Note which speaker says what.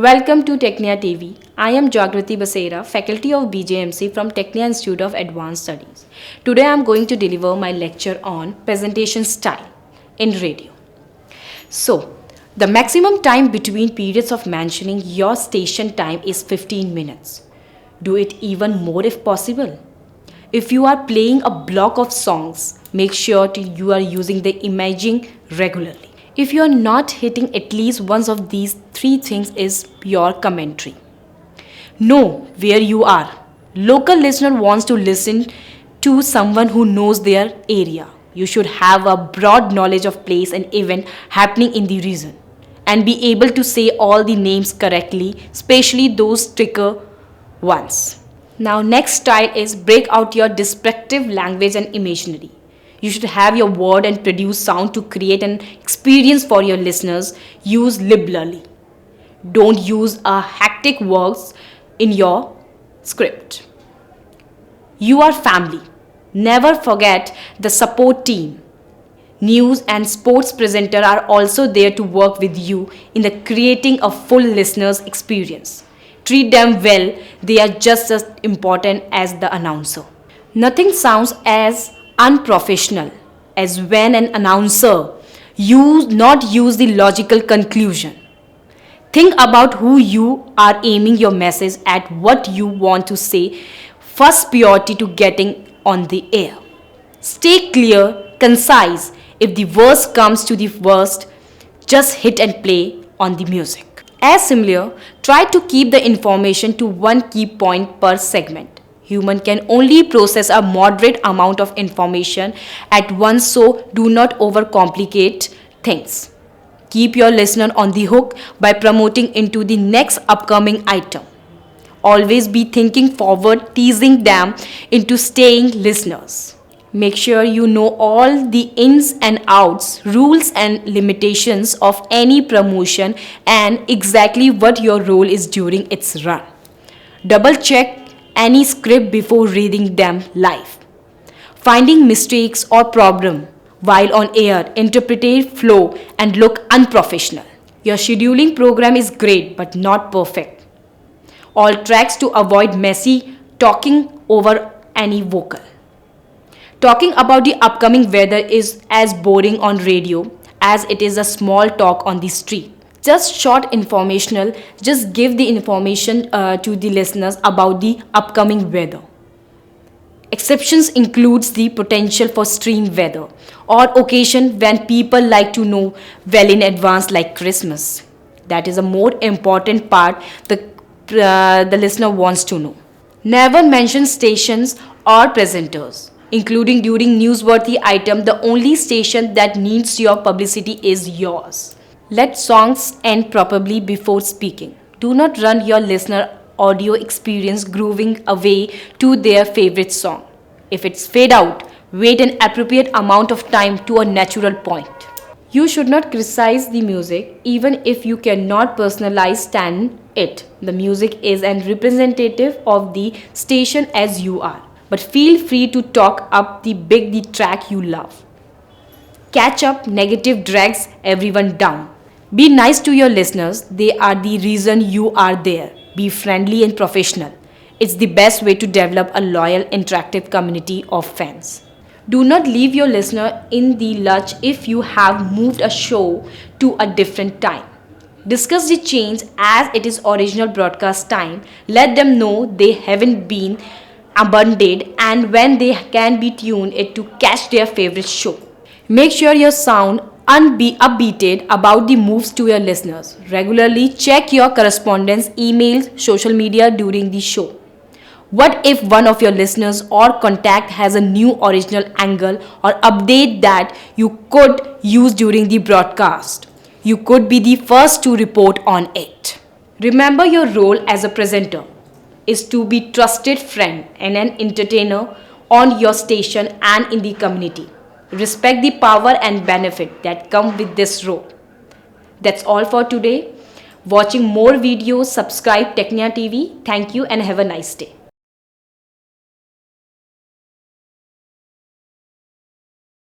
Speaker 1: Welcome to Technia TV. I am Jagrati Basera, faculty of BJMC from Technia Institute of Advanced Studies. Today I am going to deliver my lecture on presentation style in radio. So, the maximum time between periods of mentioning your station time is 15 minutes. Do it even more if possible. If you are playing a block of songs, make sure you are using the imaging regularly. If you are not hitting at least one of these three things is pure commentary. Know where you are. Local listener wants to listen to someone who knows their area. You should have a broad knowledge of place and event happening in the region and be able to say all the names correctly, especially those trickier ones. Now next style is break out your descriptive language and imaginary. You should have your word and produce sound to create an experience for your listeners. Use liberally. Don't use a hectic words in your script. You are family. Never forget the support team. News and sports presenter are also there to work with you in the creating a full listener's experience. Treat them well. They are just as important as the announcer. Nothing sounds as unprofessional as when an announcer not use the logical conclusion. Think about who you are aiming your message at, what you want to say, first priority to getting on the air. Stay clear, concise. If the worst comes to the worst, just hit and play on the music. As similar, try to keep the information to one key point per segment. Human can only process a moderate amount of information at once, so do not overcomplicate things. Keep your listener on the hook by promoting into the next upcoming item. Always be thinking forward, teasing them into staying listeners. Make sure you know all the ins and outs, rules and limitations of any promotion and exactly what your role is during its run. Double check any script before reading them live. Finding mistakes or problem while on air, interpret flow and look unprofessional. Your scheduling program is great but not perfect. All tracks to avoid messy talking over any vocal. Talking about the upcoming weather is as boring on radio as it is a small talk on the street. Just short informational, just give the information to the listeners about the upcoming weather. Exceptions includes the potential for extreme weather or occasion when people like to know well in advance, like Christmas. That is a more important part the listener wants to know. Never mention stations or presenters, including during newsworthy item. The only station that needs your publicity is yours. Let songs end properly before speaking. Do not run your listener audio experience grooving away to their favorite song. If it's fade out, wait an appropriate amount of time to a natural point. You should not criticize the music even if you cannot personalize stand it. The music is a representative of the station as you are. But feel free to talk up the track you love. Catch up, negative drags everyone down. Be nice to your listeners. They are the reason you are there. Be friendly and professional. It's the best way to develop a loyal, interactive community of fans. Do not leave your listener in the lurch if you have moved a show to a different time. Discuss the change as it is original broadcast time. Let them know they haven't been abandoned and when they can be tuned it to catch their favorite show. Make sure your sound upbeated about the moves to your listeners. Regularly check your correspondence, emails, social media during the show. What if one of your listeners or contact has a new original angle or update that you could use during the broadcast? You could be the first to report on it. Remember, your role as a presenter is to be trusted friend and an entertainer on your station and in the community. Respect the power and benefit that come with this role. That's all for today. Watching more videos, subscribe Technia TV. Thank you and have a nice day.